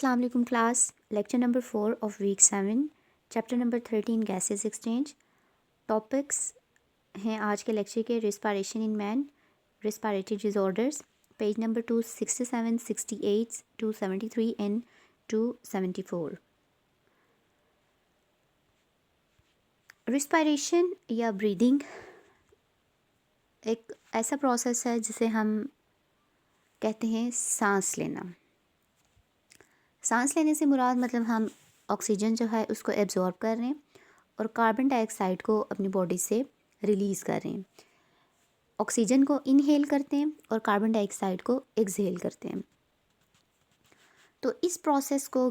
अस्सलाम वालेकुम class. Lecture number 4 of week 7, chapter number 13 gases exchange. Topics हैं आज के लेक्चर के respiration in man, respiratory disorders, page number 267, 68, 273 and 274। Respiration या ब्रीदिंग एक ऐसा प्रोसेस है जिसे हम कहते हैं सांस लेना। सांस लेने से मुराद मतलब हम ऑक्सीजन जो है उसको एब्जॉर्ब कर रहे हैं और कार्बन डाइऑक्साइड को अपनी बॉडी से रिलीज़ कर रहे हैं। ऑक्सीजन को इनहेल करते हैं और कार्बन डाइऑक्साइड को एक्सहेल करते हैं। तो इस प्रोसेस को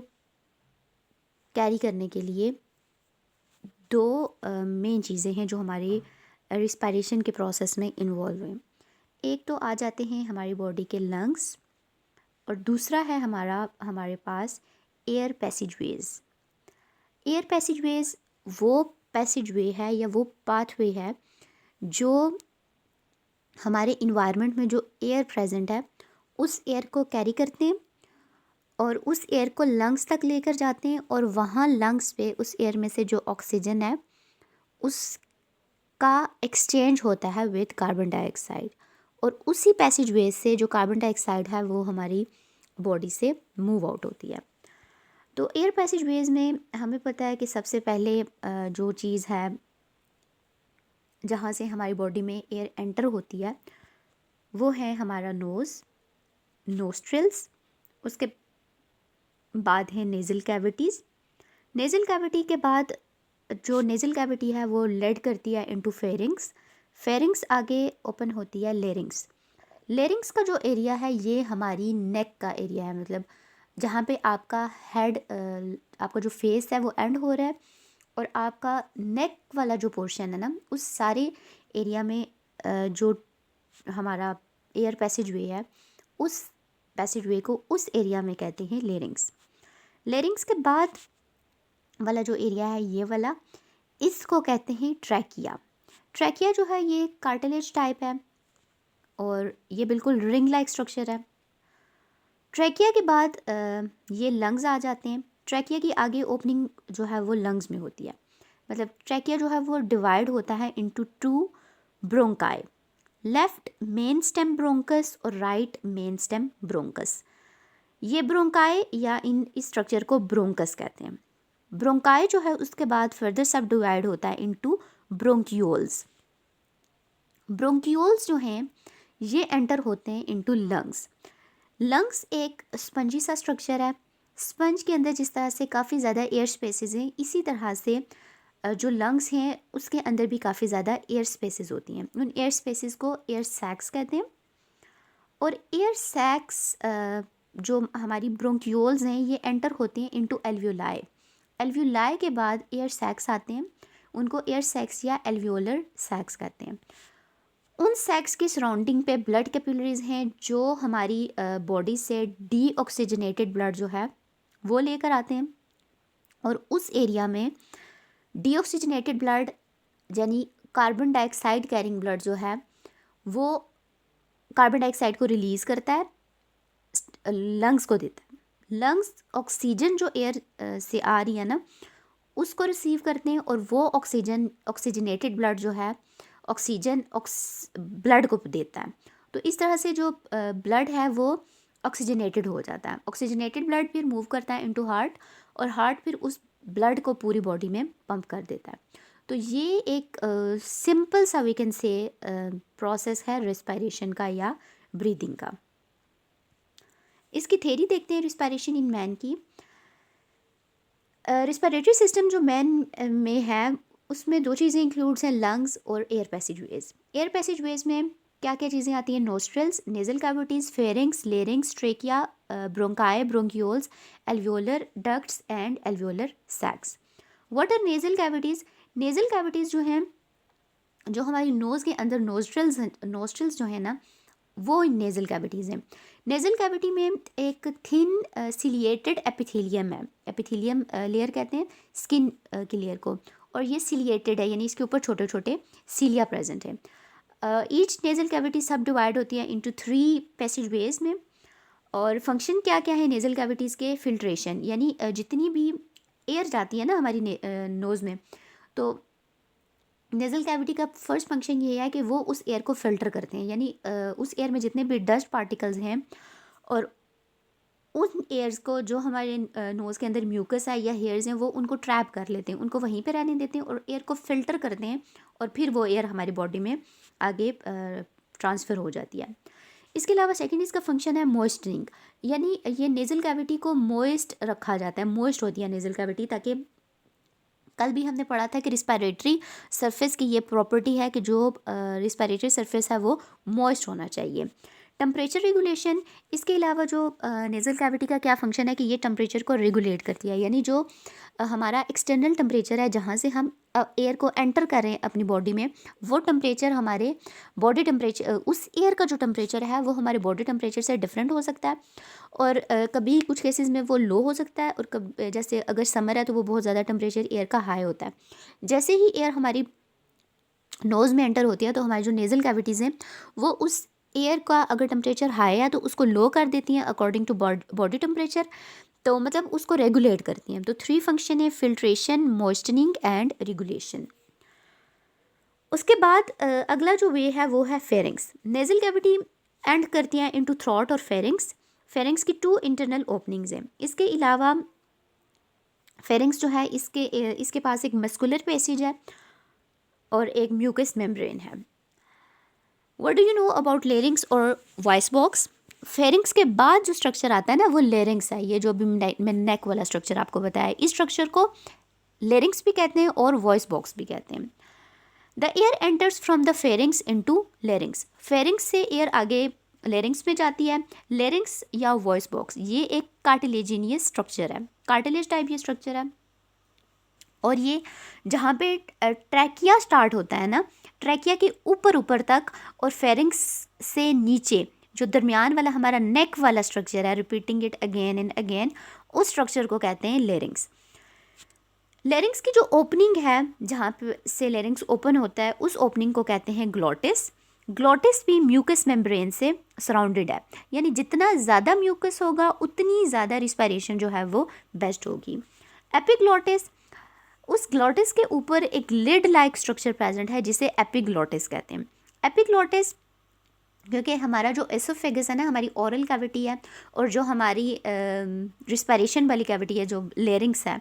कैरी करने के लिए दो मेन चीज़ें हैं जो हमारे रिस्पायरेशन के प्रोसेस में इन्वॉल्व हैं। एक तो आ जाते हैं हमारी बॉडी के लंग्स और दूसरा है हमारे पास एयर पैसेजवेज। एयर पैसेजवेज वो पैसेजवे है या वो पाथवे है जो हमारे इन्वायरमेंट में जो एयर प्रेजेंट है उस एयर को कैरी करते हैं और उस एयर को लंग्स तक लेकर जाते हैं और वहाँ लंग्स पे उस एयर में से जो ऑक्सीजन है उसका एक्सचेंज होता है विद कार्बन डाइऑक्साइड और उसी पैसेजवे से जो कार्बन डाइऑक्साइड है वो हमारी बॉडी से मूव आउट होती है। तो एयर पैसेजवेज में हमें पता है कि सबसे पहले जो चीज़ है जहाँ से हमारी बॉडी में एयर एंटर होती है वो है हमारा नोस्ट्रिल्स। उसके बाद है नेज़ल कैविटीज़। नेज़ल कैविटी के बाद जो नेज़ल कैविटी है वो लीड करती है इनटू फेरिंग्स। फेरिंग्स आगे ओपन होती है लेरिंग्स। लेरिंग्स का जो एरिया है ये हमारी नेक का एरिया है, मतलब जहाँ पे आपका हेड आपका जो फेस है वो एंड हो रहा है और आपका नेक वाला जो पोर्शन है ना उस सारे एरिया में जो हमारा एयर पैसेजवे है उस पैसेजवे को उस एरिया में कहते हैं लेरिंग्स। लेरिंग्स के बाद वाला जो एरिया है ये वाला, इसको कहते हैं ट्रैकिया। ट्रैकिया जो है ये कार्टिलेज टाइप है और ये बिल्कुल रिंग लाइक स्ट्रक्चर है। ट्रैकिया के बाद ये लंग्स आ जाते हैं। ट्रैकिया की आगे ओपनिंग जो है वो लंग्स में होती है, मतलब ट्रैकिया जो है वो डिवाइड होता है into 2 bronchi, left main stem bronchus और राइट मेन स्टेम ब्रोंकस। ये ब्रोंकाई या इस स्ट्रक्चर को ब्रोंकस कहते हैं। ब्रोंकाई जो है उसके बाद फर्दर सब डिवाइड होता है इनटू ब्रोंक्यूल्स। ब्रोंक्यूल्स जो हैं ये एंटर होते हैं इनटू लंग्स। लंग्स एक स्पंजी सा स्ट्रक्चर है। स्पंज के अंदर जिस तरह से काफ़ी ज़्यादा एयर स्पेसेस हैं इसी तरह से जो लंग्स हैं उसके अंदर भी काफ़ी ज़्यादा एयर स्पेसेस होती हैं। उन एयर स्पेसेस को एयर सैक्स कहते हैं और एयर सैक्स जो हमारी ब्रोंक्यूल्स हैं ये एंटर होते हैं इनटू एल्वियोलाई। एल्वियोलाई के बाद एयर सैक्स आते हैं, उनको एयर सैक्स या एल्वियोलर सैक्स कहते हैं। उन सैक्स की सराउंडिंग पे ब्लड कैपिलरीज हैं जो हमारी बॉडी से डीऑक्सीजनेटेड ब्लड जो है वो लेकर आते हैं और उस एरिया में डीऑक्सीजनेटेड ब्लड यानी कार्बन डाइऑक्साइड कैरिंग ब्लड जो है वो कार्बन डाइऑक्साइड को रिलीज़ करता है, लंग्स को देता है। लंग्स ऑक्सीजन जो एयर से आ रही है ना उसको रिसीव करते हैं और वो ऑक्सीजनेटेड ब्लड जो है ऑक्सीजन ब्लड को देता है। तो इस तरह से जो ब्लड है वो ऑक्सीजनेटेड हो जाता है। ऑक्सीजनेटेड ब्लड फिर मूव करता है इनटू हार्ट और हार्ट फिर उस ब्लड को पूरी बॉडी में पंप कर देता है। तो ये एक सिंपल सा वी कैन से प्रोसेस है रिस्पायरेशन का या ब्रीदिंग का। इसकी थ्योरी देखते हैं रिस्पायरेशन इन मैन की। रिस्पायरेटरी सिस्टम जो मैन में है उसमें दो चीज़ें इंक्लूड्स हैं, लंग्स और एयर पैसेजवेज। एयर पैसेजवेज में क्या क्या चीज़ें आती हैं? Nostrils, nasal cavities, pharynx, larynx, trachea, bronchi, bronchioles, alveolar ducts and alveolar sacs. What are nasal cavities? Nasal cavities जो हैं जो हमारी नोज़ के अंदर नोस्ट्रल्स जो हैं ना वो नेज़ल कैविटीज़ हैं। नेज़ल कैविटी में एक थिन सिलिएटेड एपिथेलियम है। एपिथेलियम लेयर कहते हैं स्किन की लेयर को, और ये सिलिएटेड है यानी इसके ऊपर छोटे छोटे सीलिया प्रेजेंट है। ईच नेज़ल कैविटी सब डिवाइड होती है इनटू 3 पैसेजवेज में और फंक्शन क्या क्या है नेज़ल कैविटीज़ के? फिल्ट्रेशन, यानी जितनी भी एयर जाती है ना हमारी नोज़ में, तो नेज़ल कैविटी का फर्स्ट फंक्शन ये है कि वो उस एयर को फ़िल्टर करते हैं, यानी उस एयर में जितने भी डस्ट पार्टिकल्स हैं और उन एयर्स को जो हमारे नोज़ के अंदर म्यूकस है या हेयर्स हैं वो उनको ट्रैप कर लेते हैं, उनको वहीं पे रहने देते हैं और एयर को फ़िल्टर करते हैं और फिर वो एयर हमारी बॉडी में आगे ट्रांसफ़र हो जाती है। इसके अलावा सेकंड इसका फंक्शन है मॉइस्चरिंग, यानी ये नेज़ल कैविटी को मॉइस्ट रखा जाता है, मॉइस्ट होती है नेज़ल कैविटी, ताकि कल भी हमने पढ़ा था कि रिस्पायरेटरी सरफेस की ये प्रॉपर्टी है कि जो रिस्पायरेटरी सरफेस है वो मॉइस्ट होना चाहिए। टेम्परेचर रेगुलेशन, इसके अलावा जो नेज़ल कैविटी का क्या फंक्शन है कि ये टेम्परेचर को रेगुलेट करती है, यानी जो हमारा एक्सटर्नल टेम्परेचर है जहाँ से हम एयर को एंटर कर रहे हैं अपनी बॉडी में, वो टेम्परेचर हमारे बॉडी टेम्परेचर, उस एयर का जो टेम्परेचर है वो हमारे बॉडी टेम्परेचर से डिफरेंट हो सकता है और कभी कुछ केसेस में वो लो हो सकता है और कभी जैसे अगर समर है तो वो बहुत ज़्यादा टेम्परेचर एयर का हाई होता है। जैसे ही एयर हमारी नोज़ में एंटर होती है तो हमारी जो नेज़ल कैविटीज़ हैं वो उस एयर का अगर टेम्परेचर हाई है तो उसको लो कर देती हैं अकॉर्डिंग टू बॉडी टेम्परेचर, तो मतलब उसको रेगुलेट करती हैं। तो 3 फंक्शन है, फिल्ट्रेशन, मॉइस्चनिंग एंड रेगुलेशन। उसके बाद अगला जो वे है वो है फेरिंग्स। नेज़ल कैविटी एंड करती हैं इनटू थ्रोट और फेरिंग्स। फेरिंग्स की 2 इंटरनल ओपनिंग्स हैं। इसके अलावा फेरिंग्स जो है इसके पास एक मस्कुलर पैसेज है और एक म्यूकस मेम्ब्रेन है। What do you know about larynx और वॉइस बॉक्स? फेरिंग्स के बाद जो स्ट्रक्चर आता है ना वो लेरिंग्स है, ये जो अभी मैंने नेक वाला स्ट्रक्चर आपको बताया, इस स्ट्रक्चर को लेरिंग्स भी कहते हैं और वॉइस बॉक्स भी कहते हैं। The air enters from the pharynx into larynx. Pharynx से एयर आगे लेरिंग्स में जाती है। लेरिंग्स या वॉइस बॉक्स ये एक कार्टिलेजिनियस स्ट्रक्चर है, कार्टिलेज टाइप ये स्ट्रक्चर है और ये जहाँ पे ट्रैकिया स्टार्ट होता है ना, ट्रैकिया के ऊपर तक और फेरिंग्स से नीचे जो दरमियान वाला हमारा नेक वाला स्ट्रक्चर है, repeating it again and again, उस स्ट्रक्चर को कहते हैं लेरिंग्स। लेरिंग्स की जो ओपनिंग है जहाँ पे से लेरिंग्स ओपन होता है उस ओपनिंग को कहते हैं ग्लोटिस। ग्लोटिस भी म्यूकस मेम्ब्रेन से सराउंडेड है, यानी जितना ज़्यादा म्यूकस होगा उतनी ज़्यादा रिस्पायरेशन जो है वो बेस्ट होगी। एपिग्लोटिस, उस ग्लोटिस के ऊपर एक लिड लाइक स्ट्रक्चर प्रेजेंट है जिसे एपिग्लोटिस कहते हैं। एपिग्लोटिस क्योंकि हमारा जो एसोफेगस है ना, हमारी ओरल कैविटी है और जो हमारी रिस्पायरेशन वाली कैविटी है जो लेरिंग्स है,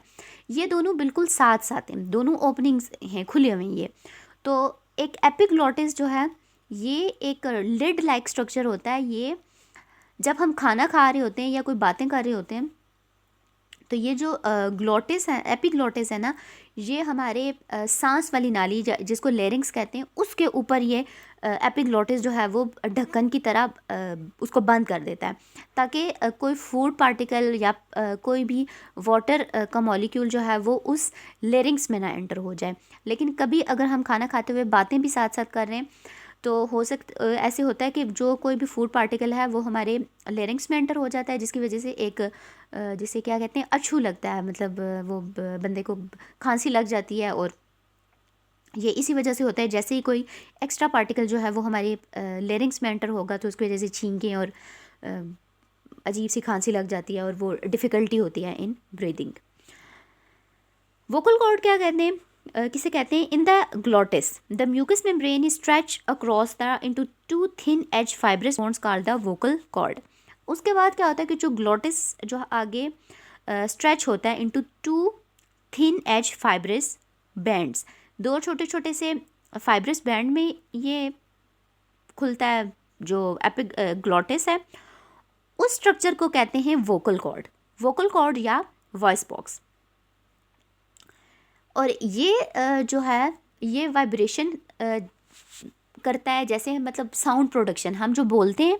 ये दोनों बिल्कुल साथ साथ हैं, दोनों ओपनिंग्स हैं, खुले हुए हैं ये। तो एक एपिग्लोटिस जो है ये एक लिड लाइक स्ट्रक्चर होता है। ये जब हम खाना खा रहे होते हैं या कोई बातें कर रहे होते हैं तो ये जो ग्लोटिस है, एपिग्लोटिस है ना, ये हमारे सांस वाली नाली जिसको लेरिंग्स कहते हैं उसके ऊपर ये एपिग्लोटिस जो है वो ढक्कन की तरह उसको बंद कर देता है ताकि कोई फूड पार्टिकल या कोई भी वाटर का मॉलिक्यूल जो है वो उस लेरिंग्स में ना एंटर हो जाए। लेकिन कभी अगर हम खाना खाते हुए बातें भी साथ साथ कर रहे हैं तो हो ऐसे होता है कि जो कोई भी फूड पार्टिकल है वो हमारे लेरिंग्स में एंटर हो जाता है, जिसकी वजह से एक जिसे क्या कहते हैं अछू लगता है, मतलब वो बंदे को खांसी लग जाती है और ये इसी वजह से होता है। जैसे ही कोई एक्स्ट्रा पार्टिकल जो है वो हमारे लेरिंग्स में एंटर होगा तो उसकी वजह से छींकें और अजीब सी खांसी लग जाती है और वो डिफ़िकल्टी होती है इन ब्रीदिंग। वोकल कॉर्ड क्या कहते हैं, किसे कहते हैं? In the glottis the mucous membrane is stretch across the into 2 thin edge fibrous bones called the vocal cord. उसके बाद क्या होता है कि जो ग्लोटिस जो आगे स्ट्रेच होता है into 2 thin edge fibrous bands, 2 छोटे छोटे से फाइब्रस बैंड में ये खुलता है जो ग्लोटिस है, उस स्ट्रक्चर को कहते हैं वोकल कॉर्ड, वोकल कॉर्ड या वॉइस बॉक्स। और ये जो है ये वाइब्रेशन करता है, जैसे मतलब साउंड प्रोडक्शन, हम जो बोलते हैं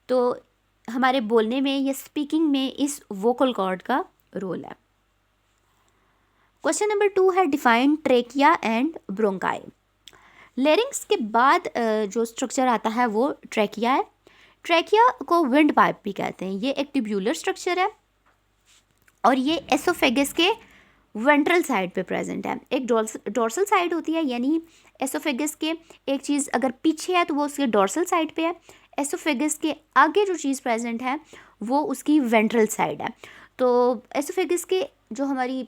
तो हमारे बोलने में या स्पीकिंग में इस वोकल कॉर्ड का रोल है। क्वेश्चन नंबर 2 है define trachea and bronchi. Larynx के बाद जो स्ट्रक्चर आता है वो ट्रेकिया है। ट्रेकिया को विंड पाइप भी कहते हैं। ये एक ट्यूब्यूलर स्ट्रक्चर है और ये एसोफेगस के वेंट्रल साइड पे प्रेजेंट है। एक डोर्सल साइड होती है, यानी एसोफेगस के एक चीज़ अगर पीछे है तो वो उसके डोर्सल साइड पे है। एसोफेगस के आगे जो चीज़ प्रेजेंट है वो उसकी वेंट्रल साइड है। तो एसोफेगस के जो हमारी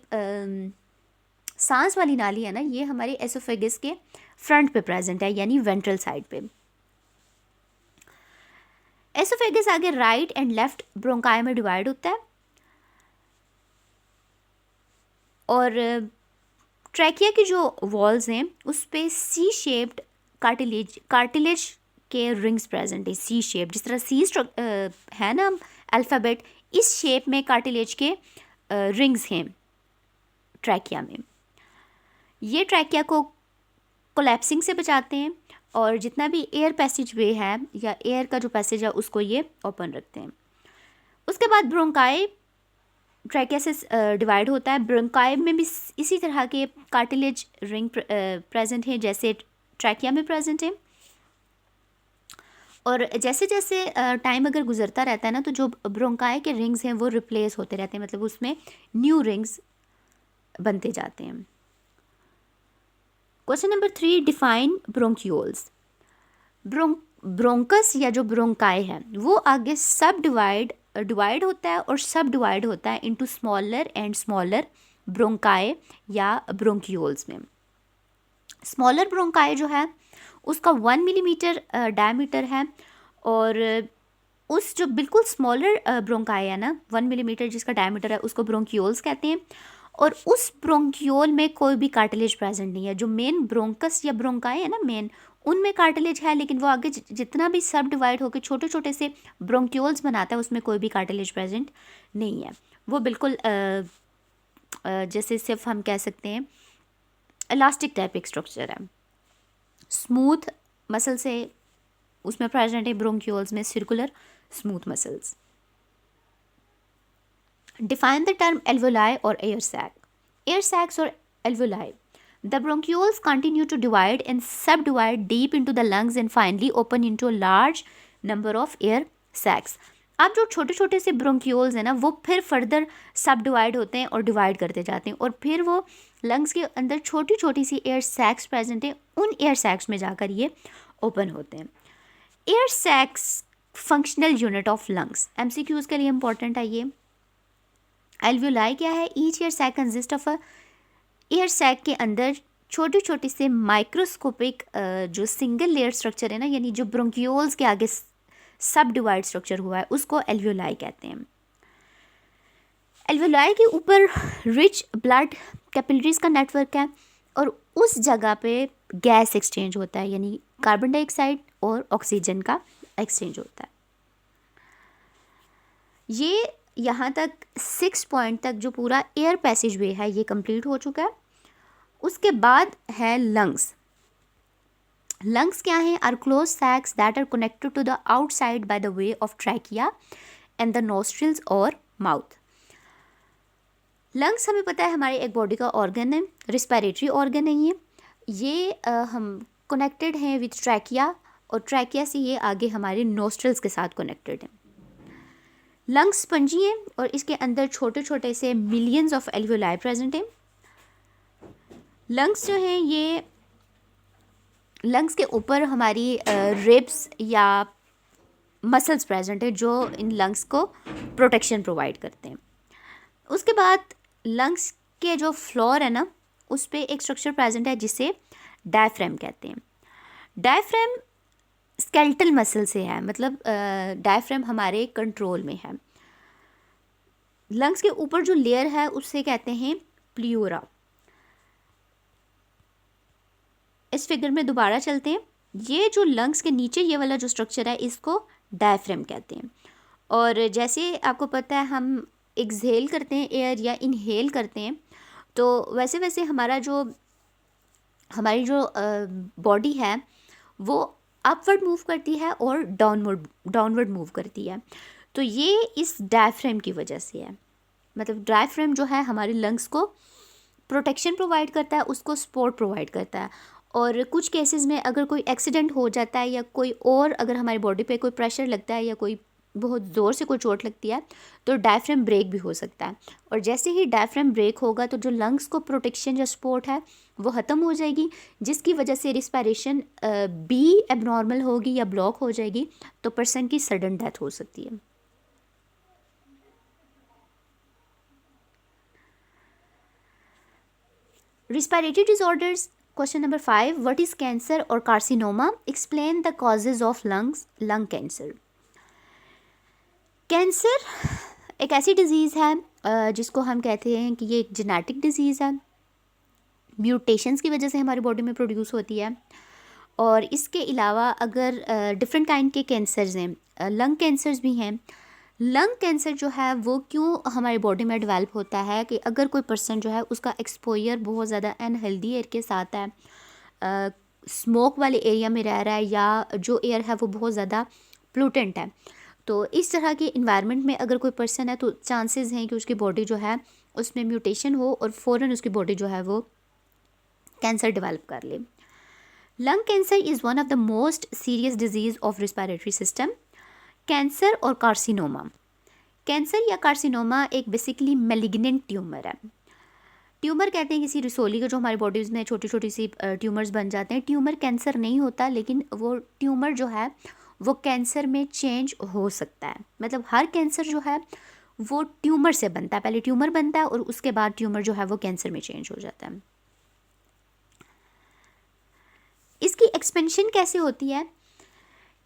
सांस वाली नाली है ना, ये हमारे एसोफेगस के फ्रंट पे प्रेजेंट है, यानी वेंट्रल साइड पे। एसोफेगस आगे राइट एंड लेफ्ट ब्रोंकाई में डिवाइड होता है, और ट्रैकिया की जो वॉल्स हैं उस पे सी शेप्ड कार्टिलेज के रिंग्स प्रेजेंट है, सी शेप, जिस तरह सी है ना अल्फ़ाबेट, इस शेप में कार्टिलेज के रिंग्स हैं ट्रैकिया में। ये ट्रैकिया को कोलैप्सिंग से बचाते हैं, और जितना भी एयर पैसेज वे है या एयर का जो पैसेज है उसको ये ओपन रखते हैं। उसके बाद ब्रोंकाई ट्रैकिया से डिवाइड होता है। ब्रोंकाई में भी इसी तरह के कार्टिलेज रिंग प्रेजेंट हैं जैसे ट्रैकिया में प्रेजेंट है, और जैसे जैसे टाइम अगर गुजरता रहता है ना, तो जो ब्रोंकाई के रिंग्स हैं वो रिप्लेस होते रहते हैं, मतलब उसमें न्यू रिंग्स बनते जाते हैं। Question number 3, define bronchioles. Bronchus या जो ब्रोंकाई है वो आगे डिवाइड होता है और सब डिवाइड होता है into smaller and smaller bronchi या ब्रोंक्यूल्स में। स्मॉलर ब्रोंकाई जो है उसका 1 मिलीमीटर डायमीटर है, और उस जो बिल्कुल स्मॉलर ब्रोंकाई है ना 1 मिलीमीटर जिसका डायमीटर है उसको ब्रोंक्यूल्स कहते हैं, और उस ब्रोंक्यूल में कोई भी कार्टिलेज प्रेजेंट नहीं है। जो मेन ब्रोंकस या ब्रोंकाई है ना मेन, उनमें कार्टिलेज है, लेकिन वो आगे जितना भी सब डिवाइड होकर छोटे छोटे से ब्रोंक्यूल्स बनाता है उसमें कोई भी कार्टिलेज प्रेजेंट नहीं है। वो बिल्कुल जैसे सिर्फ हम कह सकते हैं इलास्टिक टाइप एक स्ट्रक्चर है। स्मूथ मसल से उसमें प्रेजेंट है ब्रोंक्यूल्स में circular smooth muscles. Define the term alveoli or air sac. Air sacs or alveoli. The bronchioles continue to divide and subdivide deep into the lungs and finally open into a large number of air sacs. अब जो छोटे छोटे से bronchioles हैं ना वो फिर further सब डिवाइड होते हैं और डिवाइड करते जाते हैं, और फिर वो लंग्स के अंदर छोटी छोटी सी एयर सैक्स प्रेजेंट है, उन एयर सैक्स में जाकर ये ओपन होते हैं। Air sacs functional unit of lungs, MCQs के लिए इंपॉर्टेंट है ये। एल्वियोलाई क्या है? Each air sac consist of a, air sac के अंदर छोटी छोटी से माइक्रोस्कोपिक जो सिंगल लेयर स्ट्रक्चर है ना, यानी जो ब्रोंक्यूल्स के आगे सब डिवाइड स्ट्रक्चर हुआ है उसको एल्वियोलाई कहते हैं। एल्वियोलाई के ऊपर रिच ब्लड कैपिलरीज का नेटवर्क है, और उस जगह पे गैस एक्सचेंज होता है, यानी कार्बन डाइऑक्साइड और ऑक्सीजन का एक्सचेंज होता है। ये यहाँ तक 6 पॉइंट तक जो पूरा एयर पैसेज वे है ये कंप्लीट हो चुका है। उसके बाद है लंग्स। लंग्स क्या हैं? Are close sacs that are connected to the outside by the way of trachea and the nostrils और माउथ। लंग्स हमें पता है हमारे एक बॉडी का ऑर्गन है, रिस्पिरेटरी ऑर्गन है ये हम कनेक्टेड हैं विथ ट्रैकिया, और ट्रैकिया से ये आगे हमारे नोस्ट्रिल्स के साथ कनेक्टेड हैं। लंग्स स्पंजी हैं और इसके अंदर छोटे छोटे से मिलियंस ऑफ एल्वियोलाई प्रेजेंट हैं। लंग्स जो हैं ये लंग्स के ऊपर हमारी रिब्स या मसल्स प्रेजेंट है जो इन लंग्स को प्रोटेक्शन प्रोवाइड करते हैं। उसके बाद लंग्स के जो फ्लोर है ना उस पर एक स्ट्रक्चर प्रेजेंट है जिसे डायफ्राम कहते हैं। डायफ्राम स्केलेटल मसल से है, मतलब डायफ्राम हमारे कंट्रोल में है। लंग्स के ऊपर जो लेयर है उससे कहते हैं प्लियोरा। इस फिगर में दोबारा चलते हैं। ये जो लंग्स के नीचे ये वाला जो स्ट्रक्चर है इसको डायफ्राम कहते हैं, और जैसे आपको पता है हम एक्सहेल करते हैं एयर या इनहेल करते हैं, तो वैसे वैसे हमारी जो बॉडी है वो अपवर्ड मूव करती है और डाउनवर्ड मूव करती है। तो ये इस डायफ्राम की वजह से है, मतलब डायफ्राम जो है हमारे लंग्स को प्रोटेक्शन प्रोवाइड करता है, उसको सपोर्ट प्रोवाइड करता है। और कुछ केसेस में अगर कोई एक्सीडेंट हो जाता है या कोई और अगर हमारी बॉडी पे कोई प्रेशर लगता है या कोई बहुत ज़ोर से कोई चोट लगती है तो डायफ्राम ब्रेक भी हो सकता है, और जैसे ही डायफ्राम ब्रेक होगा तो जो लंग्स को प्रोटेक्शन या सपोर्ट है वो ख़त्म हो जाएगी, जिसकी वजह से रिस्पायरेशन भी एबनॉर्मल होगी या ब्लॉक हो जाएगी, तो पर्सन की सडन डेथ हो सकती है। Respiratory disorders. Question number 5. What is cancer or carcinoma? Explain the causes of lung cancer. Cancer एक ऐसी डिज़ीज़ है जिसको हम कहते हैं कि ये एक जेनेटिक डिज़ीज़ है, म्यूटेशंस की वजह से हमारी बॉडी में प्रोड्यूस होती है। और इसके अलावा अगर डिफरेंट काइंड के कैंसर्स हैं, लंग कैंसर्स भी हैं। लंग कैंसर जो है वो क्यों हमारी बॉडी में डेवलप होता है कि अगर कोई पर्सन जो है उसका एक्सपोजर बहुत ज़्यादा अनहेल्दी एयर के साथ है, स्मोक वाले एरिया में रह रहा है, या जो एयर है वो बहुत ज़्यादा प्लूटेंट है, तो इस तरह के इन्वायरमेंट में अगर कोई पर्सन है तो चांसेस हैं कि उसकी बॉडी जो है उसमें म्यूटेशन हो और फ़ौरन उसकी बॉडी जो है वो कैंसर डेवलप कर ले। Lung cancer is one of the most serious disease of respiratory system. Cancer और कार्सिनोमा। कैंसर या कार्सिनोमा एक बेसिकली मेलिग्नेंट ट्यूमर है। ट्यूमर कहते हैं किसी रसोली का जो हमारी बॉडीज़ में छोटी छोटी सी ट्यूमर्स बन जाते हैं। ट्यूमर कैंसर नहीं होता, लेकिन वो ट्यूमर जो है वो कैंसर में चेंज हो सकता है। मतलब हर कैंसर जो है वो ट्यूमर से बनता है, पहले ट्यूमर बनता है और उसके बाद ट्यूमर जो है वो कैंसर में चेंज हो जाता है। इसकी एक्सपेंशन कैसे होती है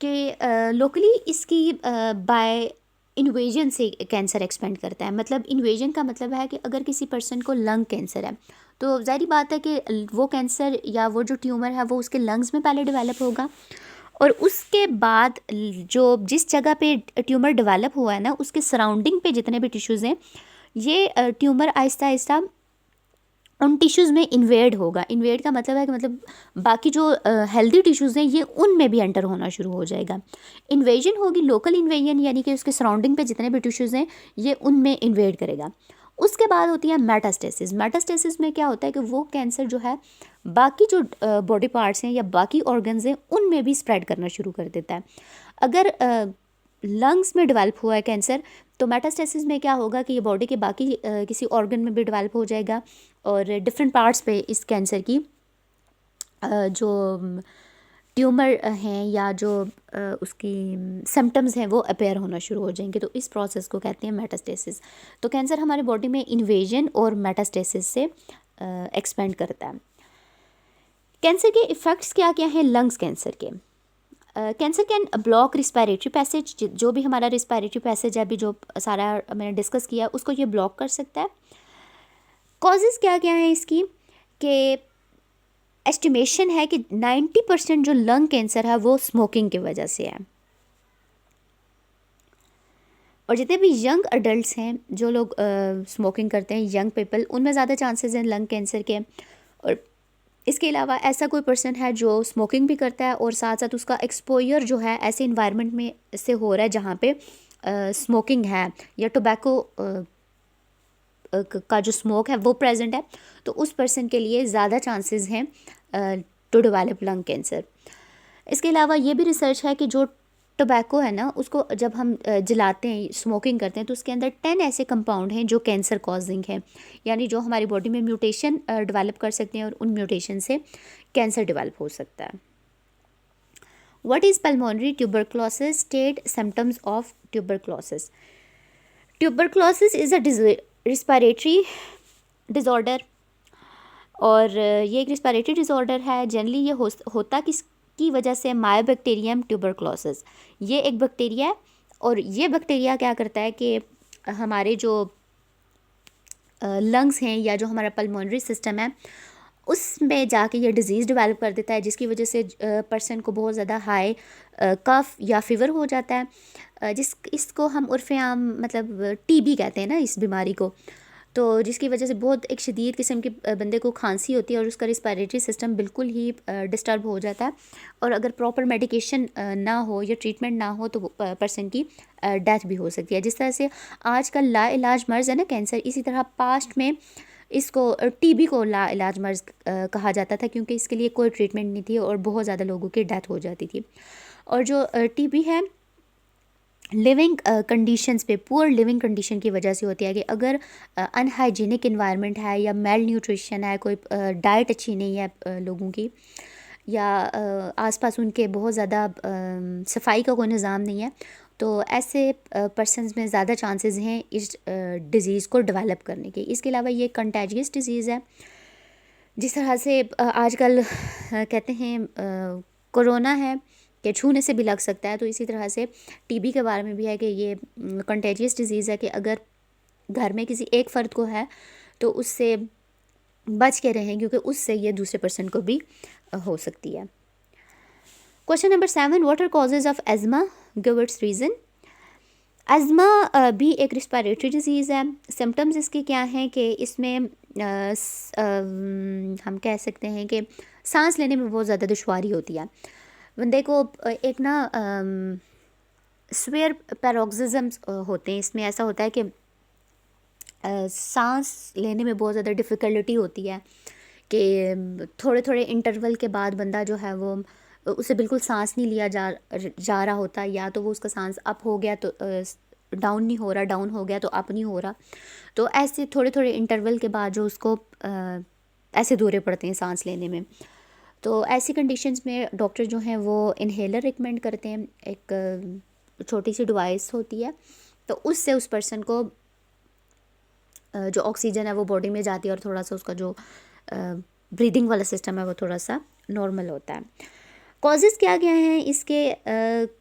कि लोकली इसकी बाय इन्वेजन से कैंसर एक्सपेंड करता है। मतलब इन्वेजन का मतलब है कि अगर किसी पर्सन को लंग कैंसर है तो ज़ाहिर बात है कि वो कैंसर या वो जो ट्यूमर है वो उसके लंग्स में पहले डेवलप होगा, और उसके बाद जो जिस जगह पे ट्यूमर डेवलप हुआ है ना उसके सराउंडिंग पे जितने भी टिश्यूज़ हैं, ये ट्यूमर आहिस्ता आहिस्ता उन टिश्यूज़ में इन्वेड होगा। इन्वेड का मतलब है कि मतलब बाकी जो हेल्दी टिश्यूज़ हैं ये उनमें भी एंटर होना शुरू हो जाएगा। इन्वेजन होगी लोकल इन्वेजन, यानी कि उसके सराउंडिंग पे जितने भी टिश्यूज़ हैं ये उनमें इन्वेड करेगा। उसके बाद होती है मेटास्टेसिस। मेटास्टेसिस में क्या होता है कि वो कैंसर जो है बाकी जो बॉडी पार्ट्स हैं या बाकी ऑर्गन्स हैं उनमें भी स्प्रेड करना शुरू कर देता है। अगर लंग्स में डेवलप हुआ है कैंसर तो मेटास्टेसिस में क्या होगा कि ये बॉडी के बाकी किसी ऑर्गन में भी डेवलप हो जाएगा, और डिफरेंट पार्ट्स पे इस कैंसर की जो ट्यूमर हैं या जो उसकी सिम्टम्स हैं वो अपेयर होना शुरू हो जाएंगे। तो इस प्रोसेस को कहते हैं मेटास्टेसिस। तो कैंसर हमारे बॉडी में इन्वेजन और मेटास्टेसिस से एक्सपेंड करता है। कैंसर के इफ़ेक्ट्स क्या क्या हैं लंग्स कैंसर के? Cancer can block respiratory passage. जो भी हमारा रिस्पायरेटरी पैसेज है अभी जो सारा मैंने डिस्कस किया उसको ये ब्लॉक कर सकता है। कॉजेज़ क्या क्या हैं इसकी कि एस्टिमेशन है कि 90% जो लंग कैंसर है वो स्मोकिंग की वजह से है। और जितने भी यंग अडल्ट्स हैं जो लोग स्मोकिंग करते हैं, यंग पीपल, उनमें ज़्यादा चांसेस हैं लंग कैंसर के। और इसके अलावा ऐसा कोई पर्सन है जो स्मोकिंग भी करता है और साथ साथ उसका एक्सपोजर जो है ऐसे इन्वायरमेंट में से हो रहा है जहाँ पे स्मोकिंग है या टोबैको का जो स्मोक है वो प्रेजेंट है, तो उस पर्सन के लिए ज़्यादा चांसेस हैं टू डेवलप लंग कैंसर। इसके अलावा ये भी रिसर्च है कि जो टोबैको है ना उसको जब हम जलाते हैं, स्मोकिंग करते हैं, तो उसके अंदर 10 ऐसे कंपाउंड हैं जो कैंसर कॉजिंग हैं, यानी जो हमारी बॉडी में म्यूटेशन डेवलप कर सकते हैं और उन म्यूटेशन से कैंसर डेवलप हो सकता है। What is pulmonary tuberculosis? State symptoms of tuberculosis. Tuberculosis is a respiratory disorder, और ये एक रिस्पायरेटरी डिज़ॉर्डर है। जनरली ये होता किसकी वजह से? Mycobacterium tuberculosis. ये एक बैक्टीरिया है, और ये बैक्टीरिया क्या करता है कि हमारे जो लंग्स हैं या जो हमारा पल्मोनरी सिस्टम है उसमें जाके ये डिज़ीज़ डेवलप कर देता है, जिसकी वजह से पर्सन को बहुत ज़्यादा हाई कफ या फीवर हो जाता है। इसको हम उर्फ़े आम मतलब टीबी कहते हैं ना इस बीमारी को। तो जिसकी वजह से बहुत एक शदीद किस्म की बंदे को खांसी होती है और उसका रिस्पायरेटरी सिस्टम बिल्कुल ही डिस्टर्ब हो जाता है, और अगर प्रॉपर मेडिकेशन ना हो या ट्रीटमेंट ना हो तो पर्सन की डेथ भी हो सकती है। जिस तरह से आजकल लाइलाज मर्ज़ है ना कैंसर, इसी तरह पास्ट में इसको टीबी को लाइलाज मर्ज़ कहा जाता था, क्योंकि इसके लिए कोई ट्रीटमेंट नहीं थी और बहुत ज़्यादा लोगों की डेथ हो जाती थी। और जो टीबी है लिविंग कंडीशंस पे, पुअर लिविंग कंडीशन की वजह से होती है कि अगर अनहाइजीनिक इन्वायरमेंट है या मेल न्यूट्रिशन है, कोई डाइट अच्छी नहीं है लोगों की, या आसपास उनके बहुत ज़्यादा सफाई का कोई निज़ाम नहीं है, तो ऐसे पर्सनस में ज़्यादा चांसेस हैं इस डिज़ीज़ को डेवलप करने के। इसके अलावा ये कंटेजियस डिज़ीज़ है, जिस तरह से आजकल कहते हैं कोरोना है कि छूने से भी लग सकता है, तो इसी तरह से टीबी के बारे में भी है कि ये कंटेजियस डिजीज़ है कि अगर घर में किसी एक फ़र्द को है तो उससे बच के रहें, क्योंकि उससे ये दूसरे पर्सन को भी हो सकती है। Question number 7, what are causes of asthma, give its reason. Asthma भी एक रिस्पायरेटरी डिजीज़ है। सिम्टम्स इसके क्या हैं कि इसमें हम कह सकते हैं कि सांस लेने में बहुत ज़्यादा दुश्वारी होती है बंदे को। एक ना स्वेयर पैरोक्सिज्म्स होते हैं। इसमें ऐसा होता है कि सांस लेने में बहुत ज़्यादा डिफ़िकल्टी होती है कि थोड़े थोड़े इंटरवल के बाद बंदा जो है वो उसे बिल्कुल सांस नहीं लिया जा रहा होता, या तो वो उसका सांस अप हो गया तो डाउन नहीं हो रहा, डाउन हो गया तो अप नहीं हो रहा। तो ऐसे थोड़े थोड़े इंटरवल के बाद जो उसको ऐसे दौरे पड़ते हैं सांस लेने में। तो ऐसी कंडीशंस में डॉक्टर जो हैं वो इन्हेलर रिकमेंड करते हैं। एक छोटी सी डिवाइस होती है, तो उससे उस पर्सन को जो ऑक्सीजन है वो बॉडी में जाती है और थोड़ा सा उसका जो ब्रीदिंग वाला सिस्टम है वो थोड़ा सा नॉर्मल होता है। कॉजेज़ क्या क्या हैं इसके?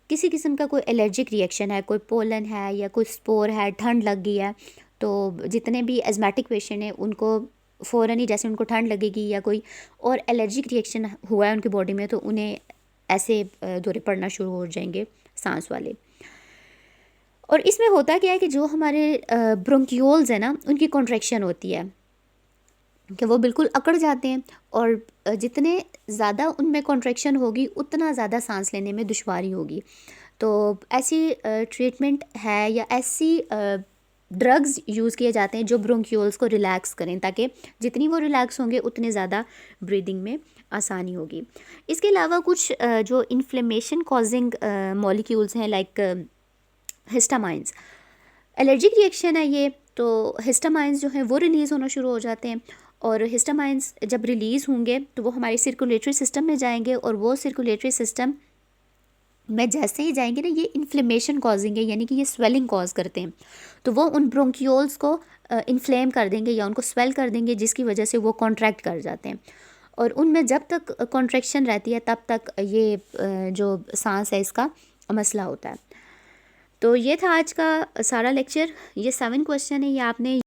किसी किस्म का कोई एलर्जिक रिएक्शन है, कोई पोलन है या कोई स्पोर है, ठंड लग गई है, तो जितने भी एज़मेटिक पेशेंट हैं उनको फ़ौरन ही जैसे उनको ठंड लगेगी या कोई और एलर्जिक रिएक्शन हुआ है उनकी बॉडी में, तो उन्हें ऐसे दौरे पड़ना शुरू हो जाएंगे सांस वाले। और इसमें होता क्या है कि जो हमारे ब्रोंकियोल्स हैं ना, उनकी कॉन्ट्रैक्शन होती है कि वो बिल्कुल अकड़ जाते हैं, और जितने ज़्यादा उनमें कॉन्ट्रैक्शन होगी उतना ज़्यादा सांस लेने में दुश्वारी होगी। तो ऐसी ट्रीटमेंट है या ऐसी ड्रग्स यूज़ किए जाते हैं जो ब्रोंकियोल्स को रिलैक्स करें, ताकि जितनी वो रिलैक्स होंगे उतने ज़्यादा ब्रीदिंग में आसानी होगी। इसके अलावा कुछ जो इन्फ्लेमेशन कॉजिंग मॉलिक्यूल्स हैं लाइक हिस्टामाइंस, एलर्जिक रिएक्शन है ये, तो हिस्टामाइंस जो हैं वो रिलीज़ होना शुरू हो जाते हैं, और हिस्टामाइंस जब रिलीज़ होंगे तो वो हमारे सर्कुलेटरी सिस्टम में जाएंगे, और वो सर्कुलेटरी सिस्टम में जैसे ही जाएंगे ना, ये इन्फ्लेमेशन कॉजिंग है, यानी कि ये स्वेलिंग कॉज करते हैं। तो वो उन ब्रोंकियोल्स को इन्फ्लेम कर देंगे या उनको स्वेल कर देंगे, जिसकी वजह से वो कॉन्ट्रैक्ट कर जाते हैं, और उनमें जब तक कॉन्ट्रैक्शन रहती है तब तक ये जो सांस है इसका मसला होता है। तो ये था आज का सारा लेक्चर। ये 7 क्वेश्चन है, ये आपने